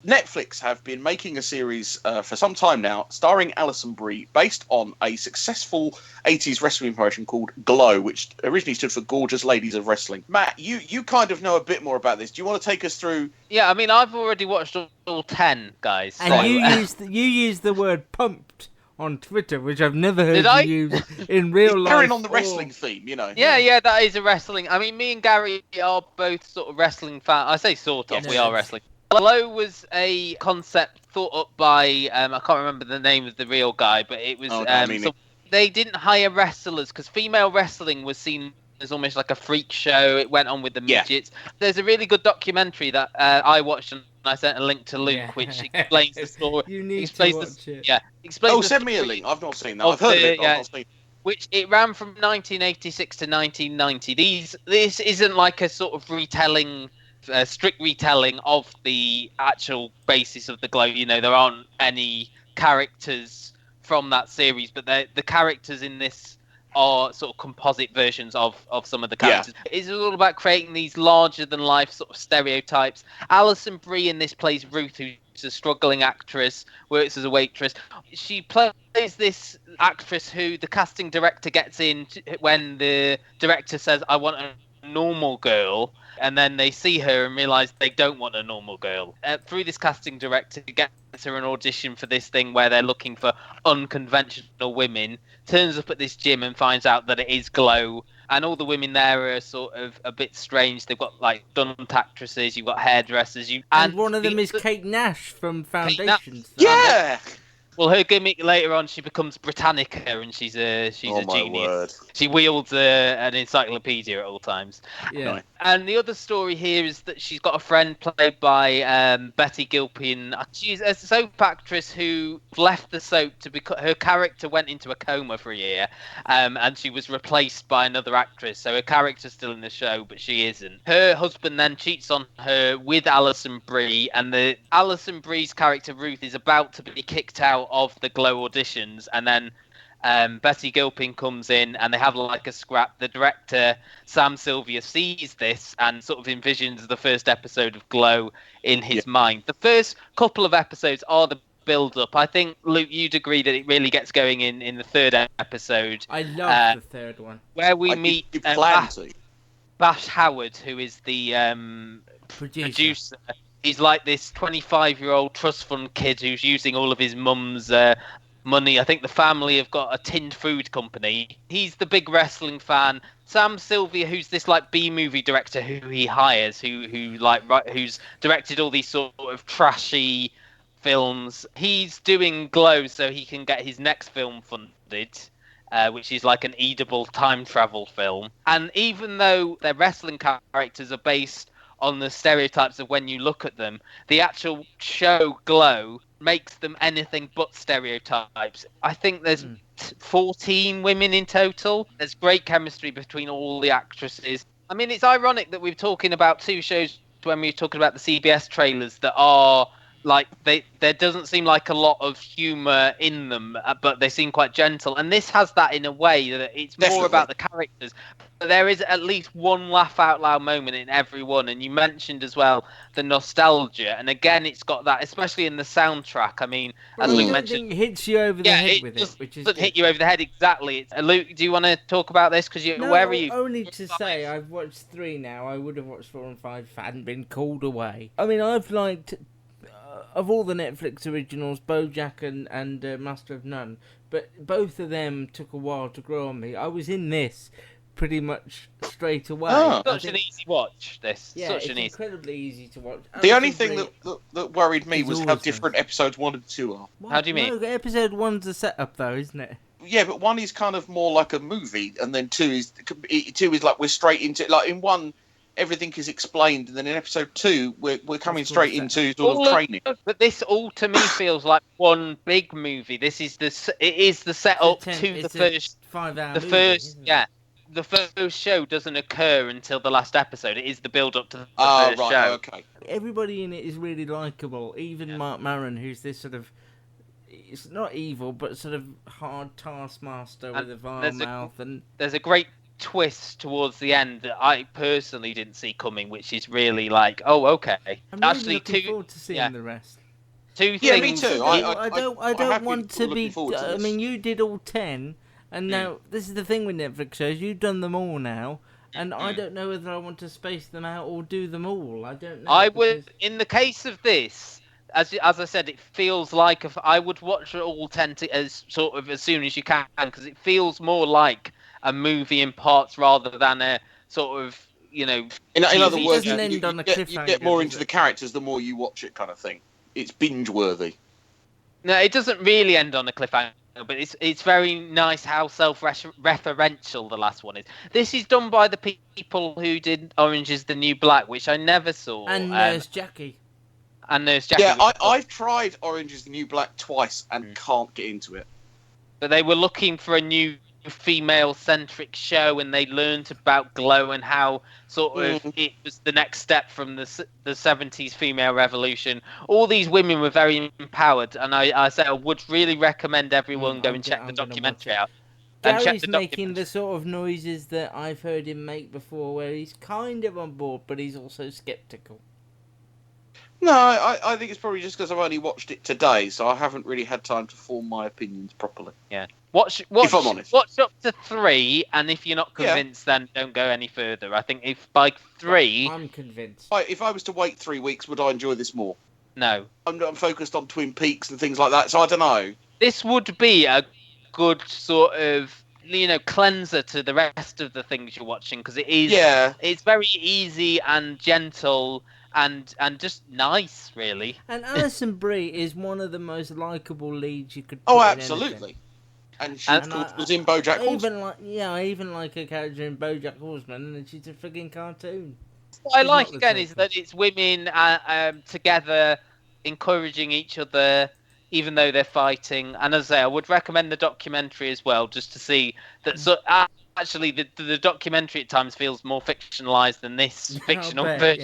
Netflix have been making a series for some time now, starring Alison Brie, based on a successful 80s wrestling promotion called Glow, which originally stood for Gorgeous Ladies of Wrestling. Matt, you kind of know a bit more about this. Do you want to take us through? Yeah, I mean, I've already watched all 10, guys. And so, you used the word pumped on Twitter, which I've never heard Did you I? use in real life. Carrying on the wrestling theme, you know. Yeah, that is a wrestling. I mean, me and Gary are both sort of wrestling fans. I say sort of, we are wrestling. Glow was a concept thought up by, I can't remember the name of the real guy, but it was, so they didn't hire wrestlers because female wrestling was seen as almost like a freak show. It went on with the midgets. There's a really good documentary that I watched, and I sent a link to Luke, which explains the story. You need to watch it. Yeah. Explains send me a link. I've not seen that. I've heard of it, but I've not seen it. Which it ran from 1986 to 1990. This isn't like a sort of retelling, strict retelling of the actual basis of the Glow. You know, there aren't any characters from that series, but the characters in this are sort of composite versions of some of the characters. Yeah. It's all about creating these larger than life sort of stereotypes. Alison Brie in this plays Ruth, who's a struggling actress, works as a waitress. She plays this actress who the casting director gets in when the director says, I want a normal girl, and then they see her and realise they don't want a normal girl. Through this casting director gets her an audition for this thing where they're looking for unconventional women, turns up at this gym and finds out that it is Glow, and all the women there are sort of a bit strange. They've got like stunt actresses, you've got hairdressers, and one of them is Kate Nash from Foundations. Yeah. Well, her gimmick later on, she becomes Britannica, and she's a genius. Word. She wields an encyclopedia at all times. Yeah. And the other story here is that she's got a friend played by Betty Gilpin. She's a soap actress who left the soap because her character went into a coma for a year, and she was replaced by another actress. So her character's still in the show, but she isn't. Her husband then cheats on her with Alison Brie, and Alison Brie's character Ruth is about to be kicked out of the Glow auditions, and then Betty Gilpin comes in and they have like a scrap. The director Sam Sylvia sees this and sort of envisions the first episode of Glow in his mind. The first couple of episodes are the build up. I think, Luke, you'd agree that it really gets going in the third episode. I love the third one, where we meet Bash Howard, who is the producer. He's like this 25-year-old trust fund kid who's using all of his mum's money. I think the family have got a tinned food company. He's the big wrestling fan. Sam Sylvia, who's this like B-movie director who he hires, who's directed all these sort of trashy films. He's doing Glow so he can get his next film funded, which is like an edible time travel film. And even though their wrestling characters are based on the stereotypes of when you look at them, the actual show Glow makes them anything but stereotypes. I think there's 14 women in total. There's great chemistry between all the actresses. I mean, it's ironic that we're talking about two shows when we were talking about the CBS trailers that are like, there doesn't seem like a lot of humour in them, but they seem quite gentle. And this has that in a way that it's more about the characters. But there is at least one laugh out loud moment in every one. And you mentioned as well the nostalgia. And again, it's got that, especially in the soundtrack. I mean, as Luke mentioned, it hits you over the head with it, which is hit you over the head exactly. Luke, do you want to talk about this? Because where are you? Only to say I've watched 3 now. I would have watched 4 and 5 if I hadn't been called away. I mean, I've liked, of all the Netflix originals, BoJack and Master of None, but both of them took a while to grow on me. I was in this pretty much straight away. Such an easy watch, this. Yeah, it's incredibly easy to watch. The only thing that worried me was how different episodes 1 and 2 are. How do you mean? No, episode 1's a setup though, isn't it? Yeah, but 1 is kind of more like a movie, and then 2 is like we're straight into, like in 1 everything is explained, and then in episode 2 we're coming straight into sort of training. But this all to me feels like one big movie. It is the setup to the first 5-hour movie, first the first show doesn't occur until the last episode. It is the build up to the first show. Okay. Everybody in it is really likable. Even Mark Maron, who's this sort of, it's not evil, but sort of hard taskmaster with a vile mouth. And there's a great twist towards the end that I personally didn't see coming, which is really like, oh, okay. I'm really Actually, looking forward to seeing the rest. Two Yeah, things. me too. I don't want to looking be. forward to I this. mean, you did all 10, and now this is the thing with Netflix shows. You've done them all now, and I don't know whether I want to space them out or do them all. I don't know. I would, in the case of this, as I said, it feels like I would watch it all 10 as soon as you can, because it feels more like a movie in parts rather than a sort of, you know. In other words, doesn't end on a cliffhanger, you get more does into it? the characters the more you watch it, kind of thing. It's binge worthy. No, it doesn't really end on a cliffhanger, but it's very nice how self-referential the last one is. This is done by the people who did Orange is the New Black, which I never saw. And Nurse Jackie. And Nurse Jackie. Yeah, I've tried Orange is the New Black twice and can't get into it. But they were looking for a new female-centric show, and they learned about Glow and how sort of it was the next step from the 70s female revolution. All these women were very empowered, and I said I would really recommend everyone go and check the documentary out. Gary's making the sort of noises that I've heard him make before, where he's kind of on board, but he's also sceptical. No, I think it's probably just because I've only watched it today, so I haven't really had time to form my opinions properly. Yeah. Watch, if I'm honest. Watch up to 3, and if you're not convinced, then don't go any further. I think if by 3... I'm convinced. If I was to wait 3 weeks, would I enjoy this more? No. I'm focused on Twin Peaks and things like that, so I don't know. This would be a good sort of, you know, cleanser to the rest of the things you're watching, because it is... Yeah. It's very easy and gentle and just nice, really. And Alison Brie is one of the most likeable leads you could put Oh, in absolutely. anything. And she was in BoJack Horseman. I even like her character in BoJack Horseman, and she's a frigging cartoon. What I like again is that it's women together, encouraging each other, even though they're fighting. And as I say, I would recommend the documentary as well, just to see that. So actually, the documentary at times feels more fictionalized than this fictional version.